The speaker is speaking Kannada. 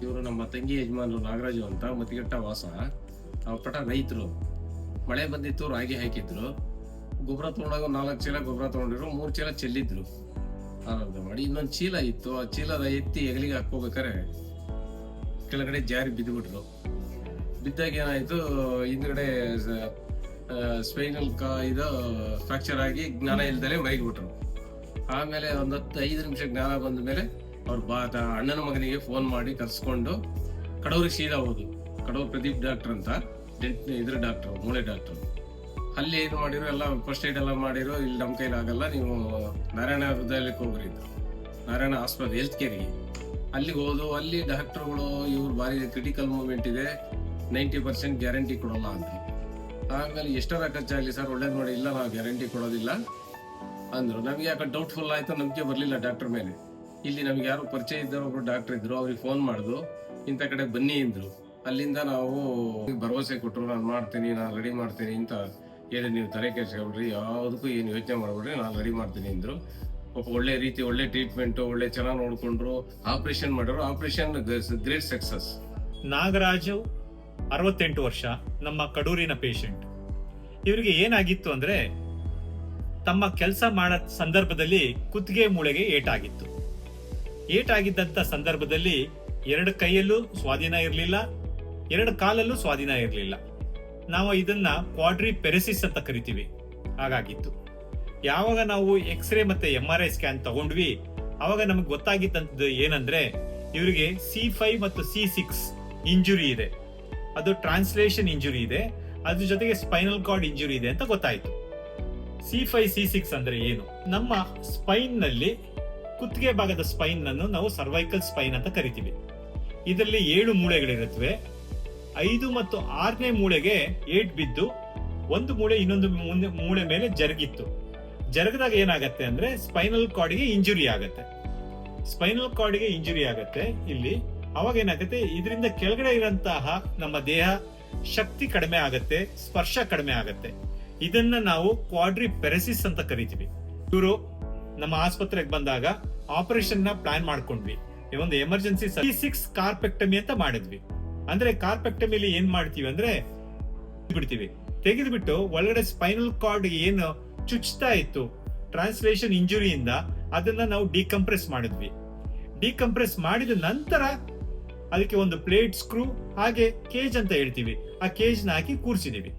ಇವರು ನಮ್ಮ ತಂಗಿ ಯಜಮಾನರು ನಾಗರಾಜು ಅಂತ ಮತಿಘಟ್ಟ ವಾಸ. ಅವ್ರ ಪಟ ರೈತರು. ಮಳೆ ಬಂದಿತ್ತು, ರಾಗಿ ಹಾಕಿದ್ರು. ಗೊಬ್ಬರ ತೊಗೊಂಡಾಗ 4 ಚೀಲ ಗೊಬ್ಬರ ತೊಗೊಂಡಿದ್ರು, 3 ಚೀಲ ಚೆಲ್ಲಿದ್ರು. ಮಾಡಿ ಇನ್ನೊಂದು ಚೀಲ ಇತ್ತು, ಆ ಚೀಲದ ಎತ್ತಿ ಹೆಗಲಿಗೆ ಹಾಕೋಬೇಕಾರೆ ಕೆಳಗಡೆ ಜಾರಿ ಬಿದ್ದುಬಿಟ್ರು. ಬಿದ್ದಾಗ ಏನಾಯ್ತು, ಹಿಂದ್ಗಡೆ ಸ್ಪೈನಲ್ ಇದು ಫ್ರಾಕ್ಚರ್ ಆಗಿ ಜ್ಞಾನ ಇಲ್ದಲೆ ಮೈಗ್ಬಿಟ್ರು. ಆಮೇಲೆ ಒಂದು 5 ನಿಮಿಷ ಜ್ಞಾನ ಬಂದ ಮೇಲೆ ಅವ್ರ ಅಣ್ಣನ ಮಗನಿಗೆ ಫೋನ್ ಮಾಡಿ ಕರ್ಸ್ಕೊಂಡು ಕಡೂರಿಗೆ ಸೀದಾ ಹೋದ್ರು. ಕಡೂರು ಪ್ರದೀಪ್ ಡಾಕ್ಟರ್ ಅಂತ ಇದ್ರ ಡಾಕ್ಟರ್, ಮೂಳೆ ಡಾಕ್ಟರ್. ಅಲ್ಲಿ ಏನು ಮಾಡಿರೋ ಎಲ್ಲ ಫಸ್ಟ್ ಏಡ್ ಎಲ್ಲ ಮಾಡಿರೋ, ಇಲ್ಲಿ ನಮ್ಮ ಕೈಲಾಗಲ್ಲ, ನೀವು ನಾರಾಯಣ ಹೃದಯಕ್ಕೆ ಹೋಗ್ರಿ, ನಾರಾಯಣ ಆಸ್ಪತ್ರೆ ಹೆಲ್ತ್ ಕೇರ್ಗೆ. ಅಲ್ಲಿಗೆ ಹೋದು, ಅಲ್ಲಿ ಡಾಕ್ಟರ್ಗಳು ಇವ್ರು ಭಾರಿ ಕ್ರಿಟಿಕಲ್ ಮೂಮೆಂಟ್ ಇದೆ, 90% ಗ್ಯಾರಂಟಿ ಕೊಡೋಲ್ಲ ಅಂತ. ಆಮೇಲೆ ಎಷ್ಟರ ಖರ್ಚಾಗಲಿ ಸರ್ ಒಳ್ಳೇದು ನೋಡಿ, ಇಲ್ಲ ನಾವು ಗ್ಯಾರಂಟಿ ಕೊಡೋದಿಲ್ಲ ಅಂದ್ರು. ನಮ್ಗೆ ಯಾಕೆ ಡೌಟ್ಫುಲ್ ಆಯ್ತು, ನಂಬಿಕೆ ಬರಲಿಲ್ಲ ಡಾಕ್ಟರ್ ಮೇಲೆ. ಇಲ್ಲಿ ನಮ್ಗೆ ಯಾರು ಪರಿಚಯ ಇದ್ದವರು ಒಬ್ರು ಡಾಕ್ಟರ್ ಇದ್ರು, ಅವ್ರಿಗೆ ಫೋನ್ ಮಾಡಿದ್ರು, ಇಂಥ ಕಡೆ ಬನ್ನಿ ಅಂದ್ರು. ಅಲ್ಲಿಂದ ನಾವು ಭರವಸೆ ಕೊಟ್ಟರು, ನಾನು ಮಾಡ್ತೀನಿ, ನಾನು ರೆಡಿ ಮಾಡ್ತೀನಿ ಅಂತ ಹೇಳಿ, ನೀವು ತಲೆ ಕೆಡಿಸ್ಕೊಳ್ರಿ, ಯಾವುದಕ್ಕೂ ಏನು ಯೋಚನೆ ಮಾಡ್ಬಿಡ್ರಿ, ನಾನು ರೆಡಿ ಮಾಡ್ತೀನಿ ಅಂದ್ರು. ಒಳ್ಳೆ ರೀತಿ, ಒಳ್ಳೆ ಟ್ರೀಟ್ಮೆಂಟು, ಒಳ್ಳೆ ಚೆನ್ನಾಗಿ ನೋಡ್ಕೊಂಡ್ರು. ಆಪರೇಷನ್ ಮಾಡಿದ್ರು. Operation great success. ನಾಗರಾಜು 68 ವರ್ಷ, ನಮ್ಮ ಕಡೂರಿನ ಪೇಷಂಟ್. ಇವರಿಗೆ ಏನಾಗಿತ್ತು ಅಂದ್ರೆ, ತಮ್ಮ ಕೆಲಸ ಮಾಡೋ ಸಂದರ್ಭದಲ್ಲಿ ಕುತ್ತಿಗೆ ಮೂಳೆಗೆ ಏಟಾಗಿತ್ತು. ಏಟಾಗಿದ್ದಂತ ಸಂದರ್ಭದಲ್ಲಿ 2 ಕೈಯಲ್ಲೂ ಸ್ವಾಧೀನ ಇರಲಿಲ್ಲ, 2 ಕಾಲಲ್ಲೂ ಸ್ವಾಧೀನ ಇರಲಿಲ್ಲ. ನಾವು ಇದನ್ನ ಕ್ವಾಡ್ರಿಪೆರೆಸಿಸ್ ಅಂತ ಕರಿತೀವಿ. ಹಾಗಾಗಿತ್ತು. ಯಾವಾಗ ನಾವು ಎಕ್ಸ್ರೇ ಮತ್ತೆ MRI ಸ್ಕ್ಯಾನ್ ತಗೊಂಡ್ವಿ, ಅವಾಗ ನಮಗೆ ಗೊತ್ತಾಗಿದ್ದಂಥದ್ದು ಏನಂದ್ರೆ, ಇವರಿಗೆ C5 ಮತ್ತು C6 ಇಂಜುರಿ ಇದೆ. ಅದು ಟ್ರಾನ್ಸ್ಲೇಷನ್ ಇಂಜುರಿ ಇದೆ, ಅದ್ರ ಜೊತೆಗೆ ಸ್ಪೈನಲ್ ಕಾರ್ಡ್ ಇಂಜುರಿ ಇದೆ ಅಂತ ಗೊತ್ತಾಯ್ತು. C5 C6 ಅಂದ್ರೆ ಏನು? ನಮ್ಮ ಸ್ಪೈನ್ ನಲ್ಲಿ ಕುತ್ತಿಗೆ ಭಾಗದ ಸ್ಪೈನ್ ಅನ್ನು ನಾವು ಸರ್ವೈಕಲ್ ಸ್ಪೈನ್ ಅಂತ ಕರಿತೀವಿ. ಇದರಲ್ಲಿ 7 ಮೂಳೆಗಳಿರುತ್ತವೆ. 5 ಮತ್ತು 6ನೇ ಮೂಳೆಗೆ ಏಟ್ ಬಿದ್ದು ಒಂದು ಮೂಳೆ ಇನ್ನೊಂದು ಮೂಳೆ ಮೇಲೆ ಜರುಗಿತ್ತು. ಜರುಗಿದಾಗ ಏನಾಗತ್ತೆ ಅಂದ್ರೆ, ಸ್ಪೈನಲ್ ಕಾರ್ಡ್ಗೆ ಇಂಜುರಿ ಆಗತ್ತೆ. ಸ್ಪೈನಲ್ ಕಾರ್ಡ್ಗೆ ಇಂಜುರಿ ಆಗತ್ತೆ ಇಲ್ಲಿ. ಅವಾಗ ಏನಾಗುತ್ತೆ, ಇದರಿಂದ ಕೆಳಗಡೆ ಇರಂತಹ ನಮ್ಮ ದೇಹ ಶಕ್ತಿ ಕಡಿಮೆ ಆಗತ್ತೆ, ಸ್ಪರ್ಶ ಕಡಿಮೆ ಆಗತ್ತೆ. ಇದನ್ನ ನಾವು ಕ್ವಾಡ್ರಿಪೆರೆಸಿಸ್ ಅಂತ ಕರಿತೀವಿ. ಇವರು ನಮ್ಮ ಆಸ್ಪತ್ರೆಗೆ ಬಂದಾಗ ಆಪರೇಷನ್ ನ ಪ್ಲಾನ್ ಮಾಡ್ಕೊಂಡ್ವಿ. ಒಂದು ಎಮರ್ಜೆನ್ಸಿ C6 ಕಾರ್ಪೆಕ್ಟಮಿ ಅಂತ ಮಾಡಿದ್ವಿ. ಅಂದ್ರೆ ಕಾರ್ಪೆಕ್ಟಮಿಲಿ ಏನ್ ಮಾಡ್ತೀವಿ ಅಂದ್ರೆ, ಬಿಡ್ತೀವಿ, ತೆಗೆದ್ಬಿಟ್ಟು ಒಳಗಡೆ ಸ್ಪೈನಲ್ ಕಾರ್ಡ್ ಏನು ಚುಚ್ತಾ ಇತ್ತು ಟ್ರಾನ್ಸ್ಲೇಷನ್ ಇಂಜುರಿಯಿಂದ, ಅದನ್ನ ನಾವು ಡಿಕಂಪ್ರೆಸ್ ಮಾಡಿದ್ವಿ. ಡಿಕಂಪ್ರೆಸ್ ಮಾಡಿದ ನಂತರ ಅದಕ್ಕೆ ಒಂದು ಪ್ಲೇಟ್ ಸ್ಕ್ರೂ ಹಾಗೆ ಕೇಜ್ ಅಂತ ಹೇಳ್ತೀವಿ, ಆ ಕೇಜ್ ನ ಹಾಕಿ ಕೂರಿಸಿದೀವಿ.